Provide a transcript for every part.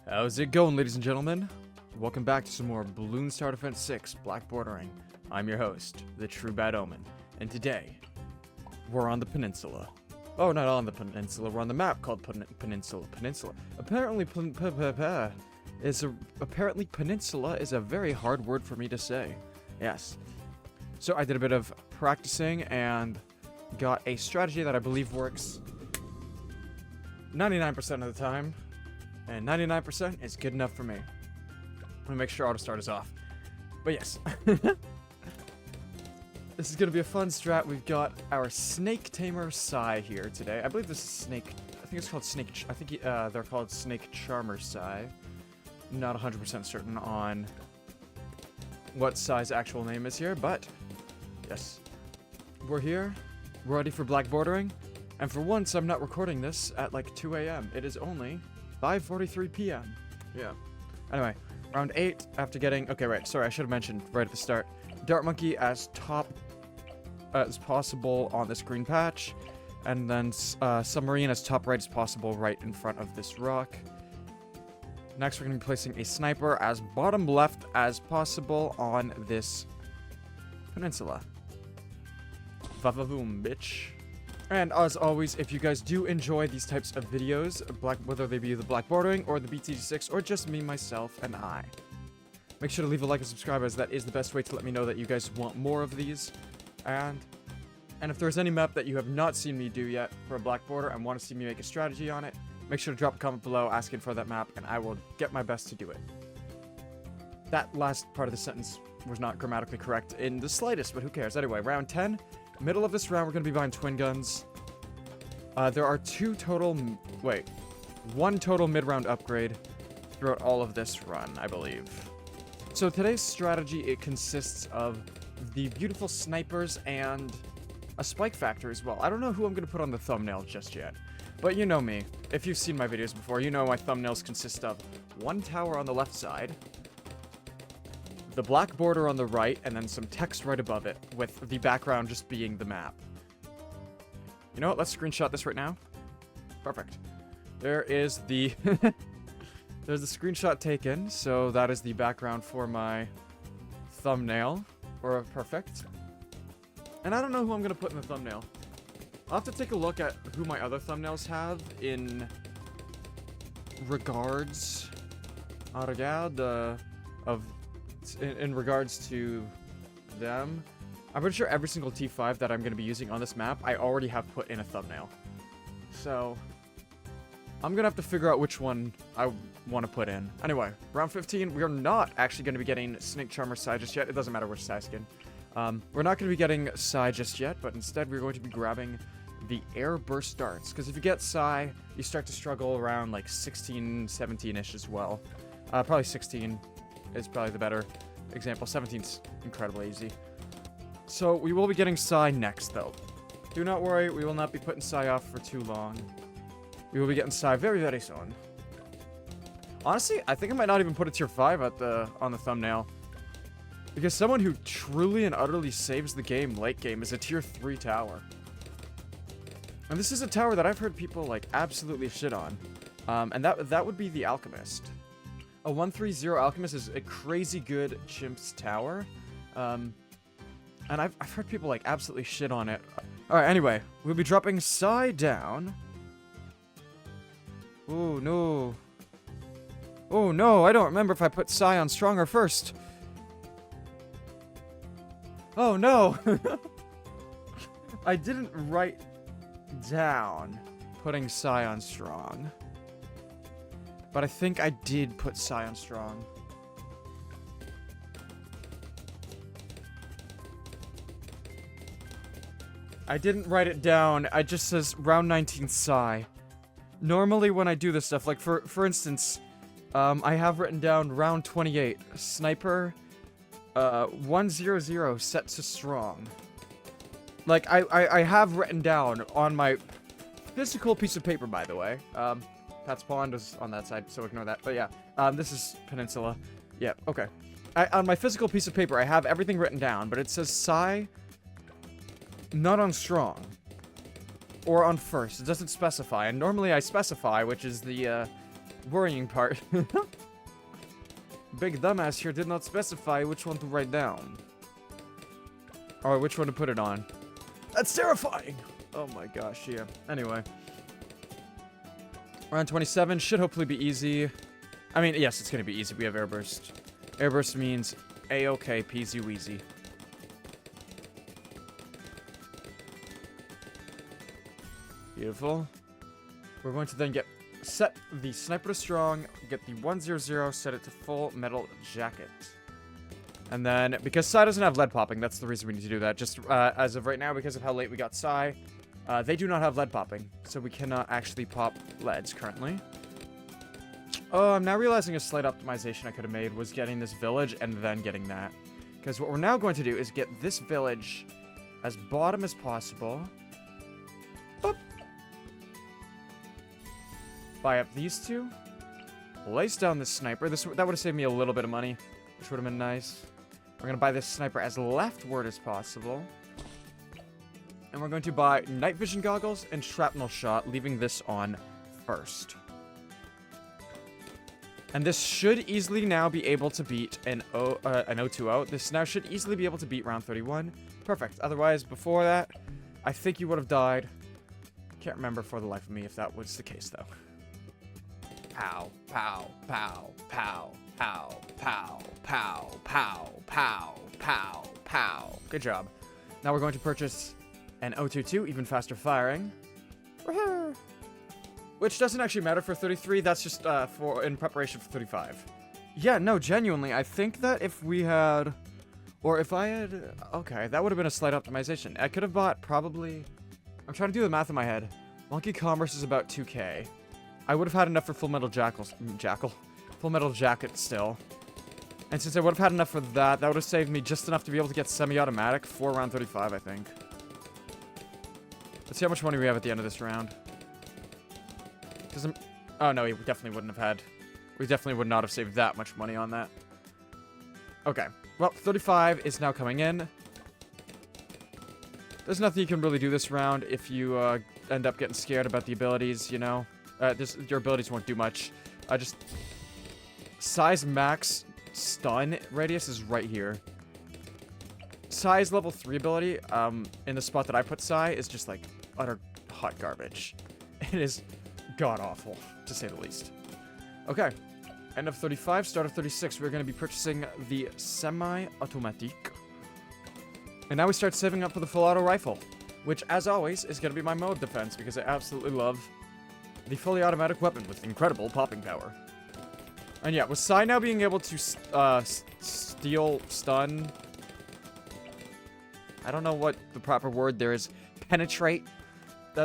How's it going, ladies and gentlemen? Welcome back to some more Balloon Star Defense 6 Black Bordering. I'm your host, the True Bad Omen, and today, we're on the Peninsula. Oh, not on the Peninsula, we're on the map called Peninsula. Apparently, Peninsula is a very hard word for me to say. Yes. So I did a bit of practicing and got a strategy that I believe works 99% of the time. And 99% is good enough for me. I'm gonna make sure auto start is off. But yes. This is gonna be a fun strat. We've got our Snake Tamer Sai here today. I believe this is Snake. I think it's called Snake. I think they're called Snake Charmer Sai. Not 100% certain on what Sai's actual name is here, but yes. We're here. We're ready for Black Bordering. And for once, I'm not recording this at like 2 a.m. It is only 5:43 p.m. Yeah. Anyway, round 8 after getting... Okay, right. Sorry, I should have mentioned right at the start. Dart Monkey as top as possible on this green patch. And then Submarine as top right as possible right in front of this rock. Next, we're going to be placing a Sniper as bottom left as possible on this Peninsula. Va-va-voom, bitch. And as always, if you guys do enjoy these types of videos, whether they be the Black Bordering or the BTD6 or just me, myself, and I, make sure to leave a like and subscribe, as that is the best way to let me know that you guys want more of these. And if there's any map that you have not seen me do yet for a Black Border and want to see me make a strategy on it, make sure to drop a comment below asking for that map, and I will get my best to do it. That last part of the sentence was not grammatically correct in the slightest, but who cares? Anyway, round 10. Middle of this round, we're going to be buying twin guns. There are one total mid-round upgrade throughout all of this run, I believe. So today's strategy, it consists of the beautiful snipers and a spike factor as well. I don't know who I'm going to put on the thumbnail just yet, but you know me. If you've seen my videos before, you know my thumbnails consist of one tower on the left side, the black border on the right, and then some text right above it, with the background just being the map. You know what? Let's screenshot this right now. Perfect. There is the... There's the screenshot taken, so that is the background for my thumbnail. Or perfect. And I don't know who I'm going to put in the thumbnail. I'll have to take a look at who my other thumbnails have in regards... In regards to them. I'm pretty sure every single T5 that I'm going to be using on this map, I already have put in a thumbnail. So, I'm going to have to figure out which one I want to put in. Anyway, round 15, we are not actually going to be getting Snake Charmer Sai just yet. It doesn't matter which Sai skin. We're not going to be getting Sai just yet, but instead we're going to be grabbing the Air Burst Darts. Because if you get Sai, you start to struggle around like 16, 17-ish as well. Probably 16 is probably the better example. 17's incredibly easy. So we will be getting Sai next, though. Do not worry, we will not be putting Sai off for too long. We will be getting Sai very, very soon. Honestly, I think I might not even put a tier 5 on the thumbnail. Because someone who truly and utterly saves the game late game is a tier 3 tower. And this is a tower that I've heard people, like, absolutely shit on. And that would be the Alchemist. A 130 Alchemist is a crazy good Chimps tower. And I've heard people, like, absolutely shit on it. Alright, anyway. We'll be dropping Sai down. Oh, no. Oh, no. I don't remember if I put Sai on Stronger first. Oh, no. I didn't write down putting Sai on Strong. But I think I did put Sai on Strong. I didn't write it down. It just says round 19 Sai. Normally when I do this stuff, like for instance, I have written down round 28 Sniper 100 set to Strong. Like I have written down on my physical piece of paper, by the way. Pat's Pond is on that side, so ignore that. But yeah, this is Peninsula. Yeah, okay. On my physical piece of paper, I have everything written down, but it says Sai not on Strong. Or on first. It doesn't specify, and normally I specify, which is the worrying part. Big dumbass here did not specify which one to write down. Or which one to put it on. That's terrifying! Oh my gosh, yeah. Anyway. Round 27 should hopefully be easy. I mean, yes, it's gonna be easy. We have airburst. Airburst means A-okay, peasy weasy. Beautiful. We're going to then set the sniper to strong, get the 100, set it to full metal jacket. And then, because Psy doesn't have lead popping, that's the reason we need to do that. Just as of right now, because of how late we got Psy, they do not have lead popping. So we cannot actually pop leads currently. Oh, I'm now realizing a slight optimization I could have made was getting this village and then getting that. Because what we're now going to do is get this village as bottom as possible. Boop. Buy up these two. Place down this sniper. That would have saved me a little bit of money, which would have been nice. We're going to buy this sniper as leftward as possible. And we're going to buy night vision goggles and shrapnel shot, leaving this on first. And this should easily now be able to beat an 020. This now should easily be able to beat round 31. Perfect. Otherwise, before that, I think you would have died. Can't remember for the life of me if that was the case, though. Pow, pow, pow, pow, pow, pow, pow, pow, pow, pow, pow. Good job. Now we're going to purchase an 022, even faster firing. Which doesn't actually matter for 33, that's just in preparation for 35. Yeah, no, genuinely, I think that if we had... Or if I had... Okay, that would have been a slight optimization. I could have bought probably... I'm trying to do the math in my head. Monkey Commerce is about 2k. I would have had enough for Full Metal Full Metal Jacket still. And since I would have had enough for that, that would have saved me just enough to be able to get semi-automatic for round 35, I think. Let's see how much money we have at the end of this round. Oh no, we definitely wouldn't have had... We definitely would not have saved that much money on that. Okay. Well, 35 is now coming in. There's nothing you can really do this round if you end up getting scared about the abilities, you know? Your abilities won't do much. Just... Size max stun radius is right here. Psy's level 3 ability, in the spot that I put Psy, is just like utter hot garbage. It is god-awful, to say the least. Okay. End of 35, start of 36. We're going to be purchasing the semi-automatique. And now we start saving up for the full auto rifle, which, as always, is going to be my mode defense, because I absolutely love the fully automatic weapon with incredible popping power. And yeah, with Psy now being able to steal, stun... I don't know what the proper word there is. Penetrate.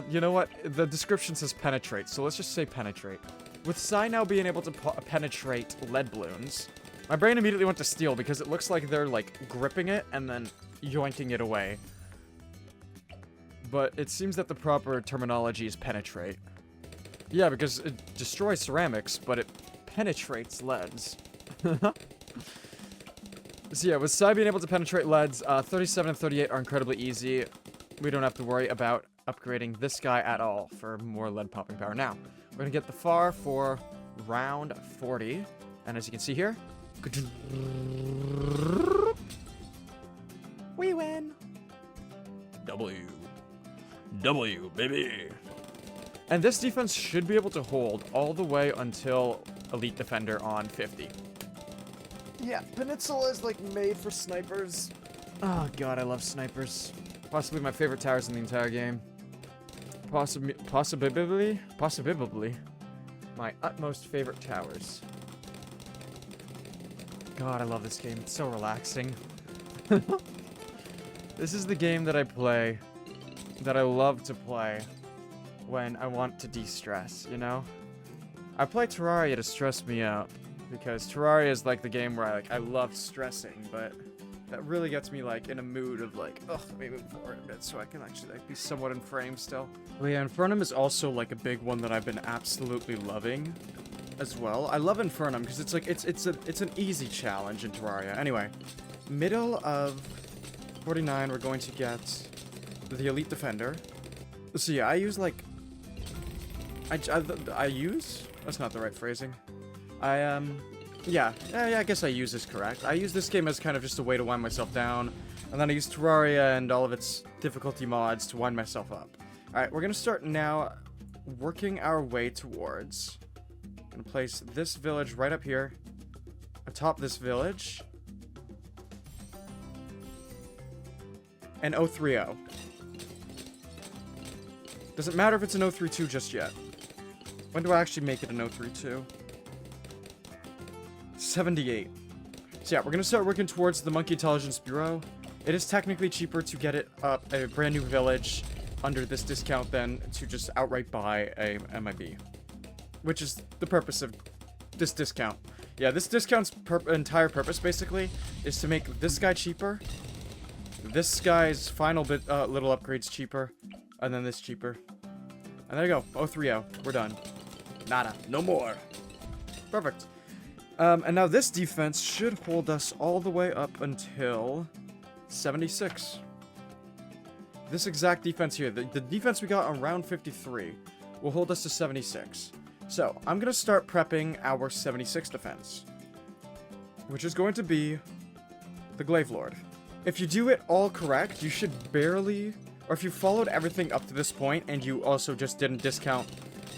You know what? The description says penetrate, so let's just say penetrate. With Psy now being able to penetrate lead balloons, my brain immediately went to steal because it looks like they're, like, gripping it and then yoinking it away. But it seems that the proper terminology is penetrate. Yeah, because it destroys ceramics, but it penetrates leads. So yeah, with Psy being able to penetrate leads, 37 and 38 are incredibly easy. We don't have to worry about upgrading this guy at all for more lead popping power. Now, we're going to get the FAR for round 40. And as you can see here, we win. W, baby. And this defense should be able to hold all the way until Elite Defender on 50. Yeah, Peninsula is, like, made for snipers. Oh, God, I love snipers. Possibly my favorite towers in the entire game. Possibly my utmost favorite towers. God, I love this game. It's so relaxing. This is the game that I play, that I love to play when I want to de-stress, you know? I play Terraria to stress me out, because Terraria is like the game where I love stressing, but that really gets me, like, in a mood of, like, ugh, let me move forward a bit so I can actually, like, be somewhat in frame still. But yeah, Infernum is also, like, a big one that I've been absolutely loving as well. I love Infernum because it's, like, it's an easy challenge in Terraria. Anyway, middle of 49, we're going to get the Elite Defender. So yeah, I use, like, That's not the right phrasing. Yeah, I guess I use this correct. I use this game as kind of just a way to wind myself down, and then I use Terraria and all of its difficulty mods to wind myself up. Alright, we're gonna start now working our way towards... I'm gonna place this village right up here, atop this village, and 030. Doesn't matter if it's an 032 just yet. When do I actually make it an 032? 78. So yeah, we're gonna start working towards the Monkey Intelligence Bureau. It is technically cheaper to get it up a brand new village under this discount than to just outright buy a MIB. Which is the purpose of this discount. Yeah, this discount's entire purpose, basically, is to make this guy cheaper, this guy's final bit, little upgrades cheaper, and then this cheaper. And there you go, 030, we're done. Nada, no more. Perfect. And now this defense should hold us all the way up until 76. This exact defense here, the defense we got around 53, will hold us to 76. So, I'm going to start prepping our 76 defense, which is going to be the Glaive Lord. If you do it all correct, you should barely, or if you followed everything up to this point and you also just didn't discount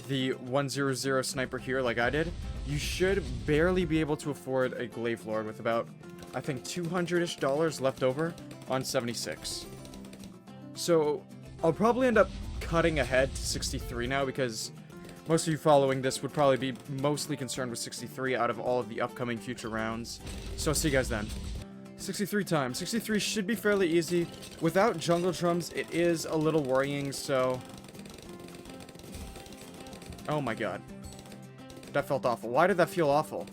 the 100 sniper here like I did, you should barely be able to afford a Glaive Lord with about, I think, $200-ish left over on 76. So, I'll probably end up cutting ahead to 63 now because most of you following this would probably be mostly concerned with 63 out of all of the upcoming future rounds. So, I'll see you guys then. 63 times. 63 should be fairly easy. Without jungle drums, it is a little worrying, so... Oh my god. That felt awful. Why did that feel awful?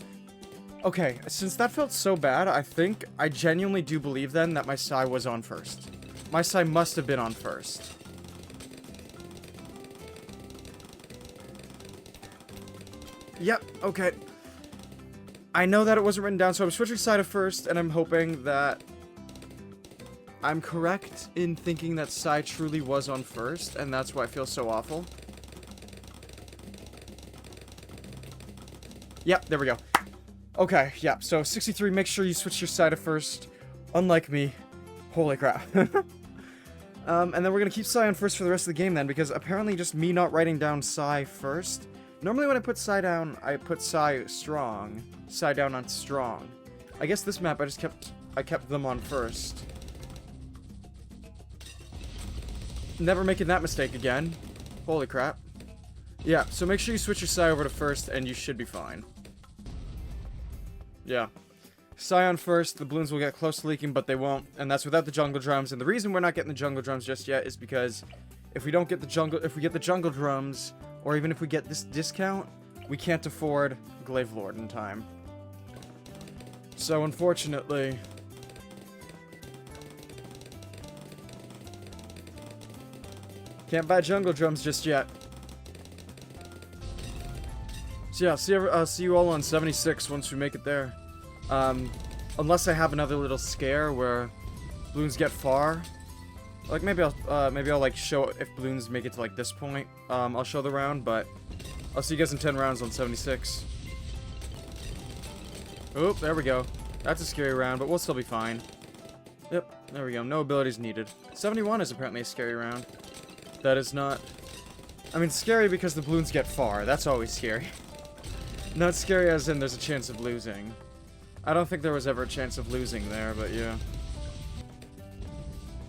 Okay, since that felt so bad, I genuinely do believe then that my Psy was on first. My Psy must have been on first. Yep, okay. I know that it wasn't written down, so I'm switching Psy to first, and I'm hoping that I'm correct in thinking that Psy truly was on first, and that's why I feel so awful. Yep, there we go. Okay, yeah, so 63, make sure you switch your Psy to first. Unlike me. Holy crap. And then we're gonna keep Psy on first for the rest of the game then, because apparently just me not writing down Psy first. Normally when I put Psy down, I put Psy strong. Psy down on strong. I guess this map I kept them on first. Never making that mistake again. Holy crap. Yeah, so make sure you switch your Psy over to first and you should be fine. Yeah. Psy on first, the balloons will get close to leaking, but they won't, and that's without the jungle drums. And the reason we're not getting the jungle drums just yet is because if we get the jungle drums, or even if we get this discount, we can't afford Glaive Lord in time. So unfortunately, can't buy jungle drums just yet. So yeah, I'll see you all on 76 once we make it there. Unless I have another little scare where balloons get far. Like, maybe I'll like show if balloons make it to like this point. I'll show the round, but I'll see you guys in 10 rounds on 76. Oh, there we go. That's a scary round, but we'll still be fine. Yep, there we go. No abilities needed. 71 is apparently a scary round. That is not... I mean, scary because the balloons get far. That's always scary. Not scary as in there's a chance of losing. I don't think there was ever a chance of losing there, but yeah.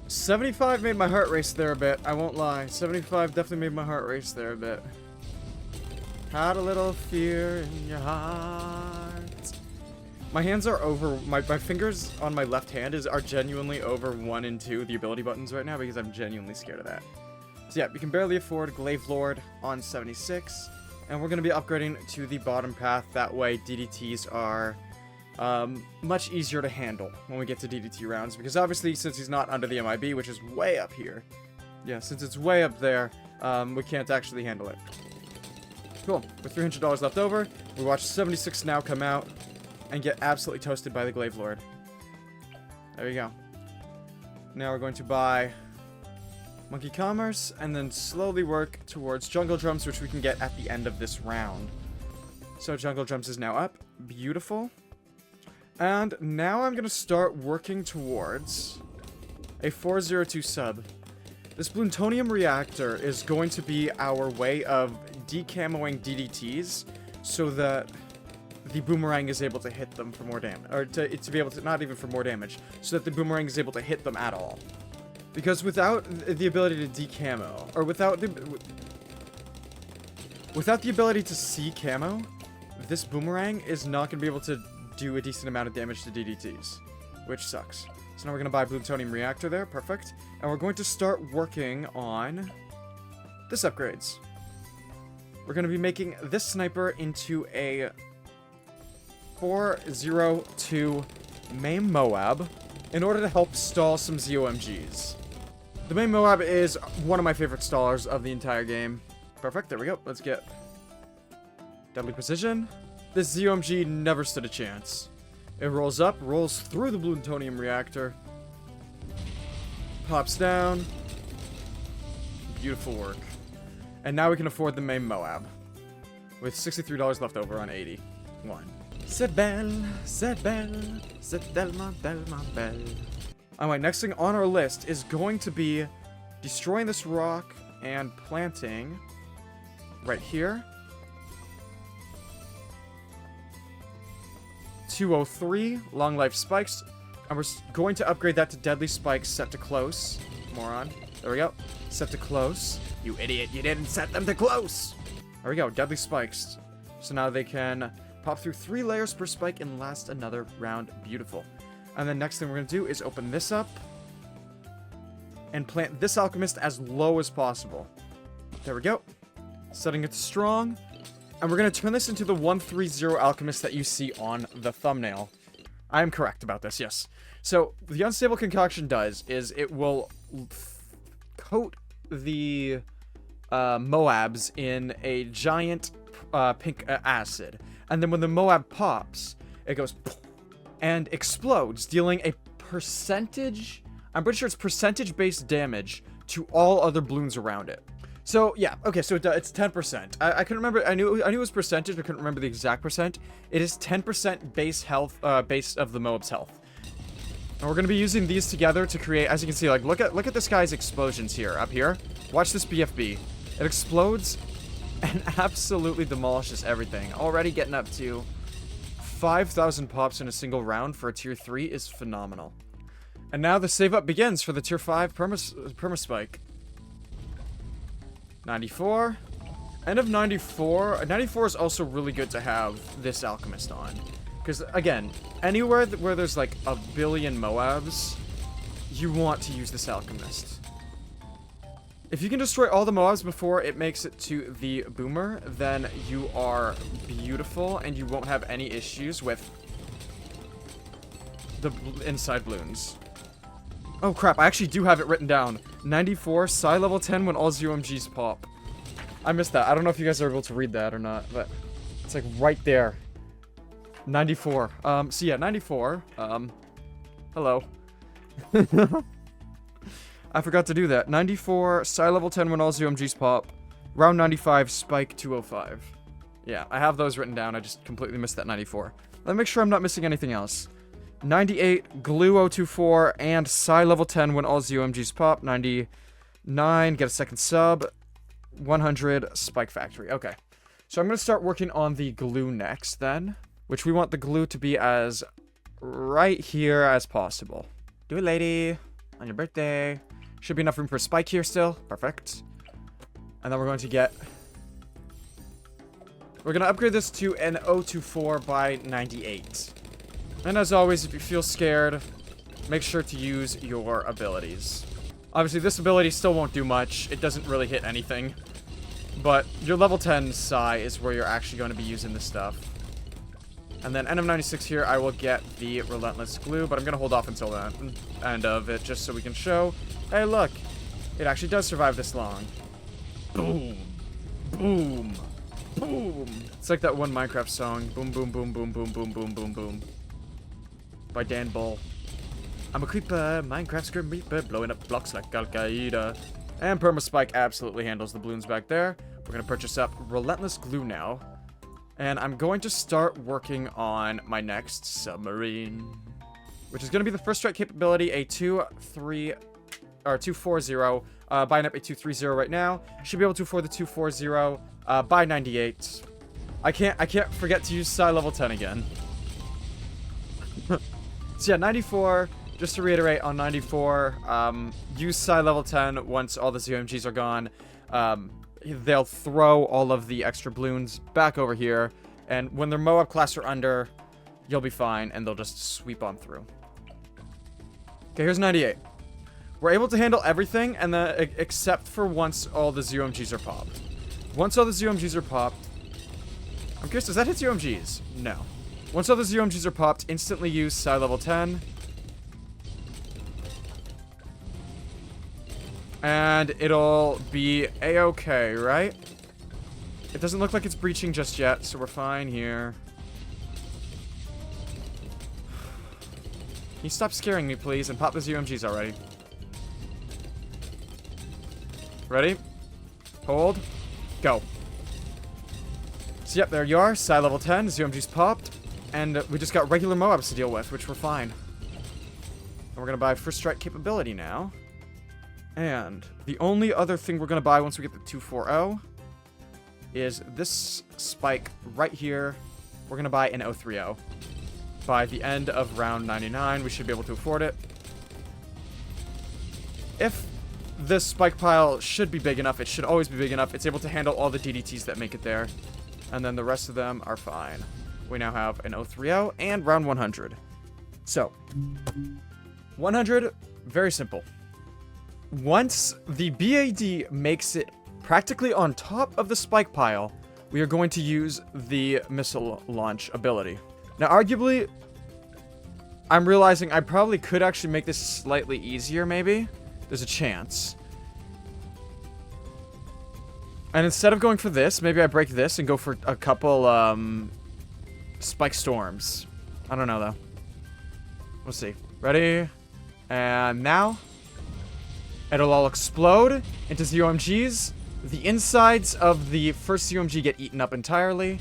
75 made my heart race there a bit, I won't lie. 75 definitely made my heart race there a bit. Had a little fear in your heart. My hands are over, my fingers on my left hand are genuinely over 1 and 2, the ability buttons right now, because I'm genuinely scared of that. So yeah, we can barely afford Glaive Lord on 76, and we're going to be upgrading to the bottom path. That way DDTs are much easier to handle when we get to DDT rounds, because obviously since he's not under the MIB, which is way up here, yeah, since it's way up there, we can't actually handle it. Cool. With $300 left over, we watch 76 now come out and get absolutely toasted by the Glaive Lord. There you go. Now we're going to buy Monkey Commerce and then slowly work towards Jungle Drums, which we can get at the end of this round. So Jungle Jumps is now up. Beautiful. And now I'm going to start working towards a 402 sub. This Plutonium reactor is going to be our way of decamoing DDTs so that the boomerang is able to hit them for more damage. Or to be able to, not even for more damage, so that the boomerang is able to hit them at all. Because without the ability to decamo, or without the ability to see camo, this boomerang is not going to be able to do a decent amount of damage to DDTs, which sucks. So now we're going to buy Plutonium reactor there, perfect. And we're going to start working on this upgrades. We're going to be making this sniper into a 402 main Moab in order to help stall some ZOMGs. The main Moab is one of my favorite stallers of the entire game. Perfect, there we go. Let's get deadly precision. This ZOMG never stood a chance. It rolls up, rolls through the Plutonium reactor, pops down. Beautiful work. And now we can afford the main Moab with $63 left over on 81. C'est belle, tellement, tellement belle. Alright, next thing on our list is going to be destroying this rock and planting right here. 203 long life spikes, and we're going to upgrade that to deadly spikes set to close. Moron. There we go. Set to close. You idiot, you didn't set them to close! There we go, deadly spikes. So now they can pop through 3 layers per spike and last another round. Beautiful. And the next thing we're going to do is open this up and plant this Alchemist as low as possible. There we go. Setting it strong. And we're going to turn this into the 130 Alchemist that you see on the thumbnail. I am correct about this, yes. So, the Unstable Concoction does is it will coat the Moabs in a giant pink acid. And then when the Moab pops, it goes and explodes, dealing a percentage, I'm pretty sure it's percentage-based damage to all other balloons around it. So, yeah, okay, so it's 10%. I couldn't remember, I knew it was percentage, I couldn't remember the exact percent. It is 10% base health, base of the Moab's health. And we're going to be using these together to create, as you can see, like, look at this guy's explosions here, up here. Watch this BFB. It explodes and absolutely demolishes everything. Already getting up to 5,000 pops in a single round for a tier 3 is phenomenal. And now the save up begins for the tier 5 perma-spike. 94. End of 94. 94 is also really good to have this Alchemist on. Because, again, anywhere where there's like a billion Moabs, you want to use this Alchemist. If you can destroy all the Moabs before it makes it to the Boomer, then you are beautiful and you won't have any issues with the inside balloons. Oh crap, I actually do have it written down. 94, Psi level 10 when all ZOMGs pop. I missed that. I don't know if you guys are able to read that or not, but it's like right there. 94. So yeah, 94. Hello. I forgot to do that. 94, Psi level 10 when all ZOMGs pop. Round 95, Spike 205. Yeah, I have those written down. I just completely missed that 94. Let me make sure I'm not missing anything else. 98, Glue 024, and Psi level 10 when all ZOMGs pop. 99, get a second sub. 100, Spike Factory. Okay. So I'm going to start working on the glue next then. Which we want the glue to be as right here as possible. Do it, lady. On your birthday. Should be enough room for a spike here still. Perfect. And then we're going to get... We're going to upgrade this to an 024 by 98. And as always, if you feel scared, make sure to use your abilities. Obviously, this ability still won't do much. It doesn't really hit anything. But your level 10 Psi is where you're actually going to be using this stuff. And then end of 96 here, I will get the Relentless Glue, but I'm going to hold off until the end of it just so we can show, hey look, it actually does survive this long. Boom. Boom. Boom. It's like that one Minecraft song, boom, boom, boom, boom, boom, boom, boom, boom, boom. By Dan Bull. I'm a creeper, Minecraft Scrim Reaper, blowing up blocks like Al-Qaeda. And Perma-Spike absolutely handles the balloons back there. We're going to purchase up Relentless Glue now. And I'm going to start working on my next submarine, which is going to be the first strike capability, a 240, buying up a 230 right now. Should be able to afford the 240 by 98. I can't forget to use psi level 10 again. So yeah, 94. Just to reiterate on 94, use psi level 10 once all the ZOMGs are gone. They'll throw all of the extra balloons back over here, and when they're Moab class or under, you'll be fine, and they'll just sweep on through. Okay, here's 98. We're able to handle everything, and then except for once all the ZOMGs are popped. Once all the ZOMGs are popped, I'm curious, does that hit ZOMGs? No. Once all the ZOMGs are popped, instantly use psi level 10. And it'll be a-okay, right? It doesn't look like it's breaching just yet, so we're fine here. Can you stop scaring me, please, and pop the ZOMGs already? Ready? Hold. Go. So, yep, there you are. Psi level 10. ZOMG's popped. And we just got regular Moabs to deal with, which we're fine. And we're going to buy first strike capability now. And the only other thing we're going to buy once we get the 240 is this spike right here. We're going to buy an 030. By the end of round 99, we should be able to afford it. If this spike pile should be big enough, it should always be big enough, it's able to handle all the DDTs that make it there. And then the rest of them are fine. We now have an 030 and round 100. So, 100, very simple. Once the BAD makes it practically on top of the spike pile, we are going to use the missile launch ability. Now, arguably, I'm realizing I probably could actually make this slightly easier, maybe. There's a chance. And instead of going for this, maybe I break this and go for a couple, spike storms. I don't know, though. We'll see. Ready? And now, it'll all explode into ZOMGs. The insides of the first ZOMG get eaten up entirely.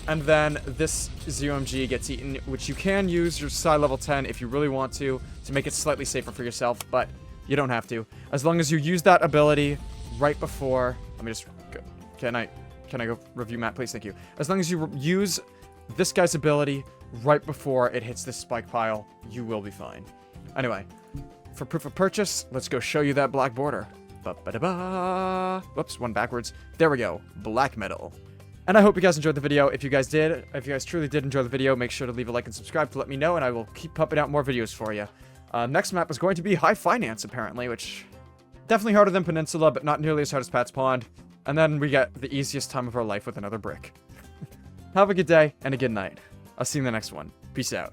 And then this ZOMG gets eaten, which you can use your psi level 10 if you really want to make it slightly safer for yourself, but you don't have to. As long as you use that ability right before... Let me just... Can I go review Matt, please? Thank you. As long as you use this guy's ability right before it hits this spike pile, you will be fine. Anyway, for proof of purchase, let's go show you that black border. Ba-ba-da-ba. Whoops, one backwards. There we go. Black metal. And I hope you guys enjoyed the video. If you guys did, if you guys truly did enjoy the video, make sure to leave a like and subscribe to let me know, and I will keep pumping out more videos for you. Next map is going to be High Finance, apparently, which... Definitely harder than Peninsula, but not nearly as hard as Pat's Pond. And then we get the easiest time of our life with another brick. Have a good day, and a good night. I'll see you in the next one. Peace out.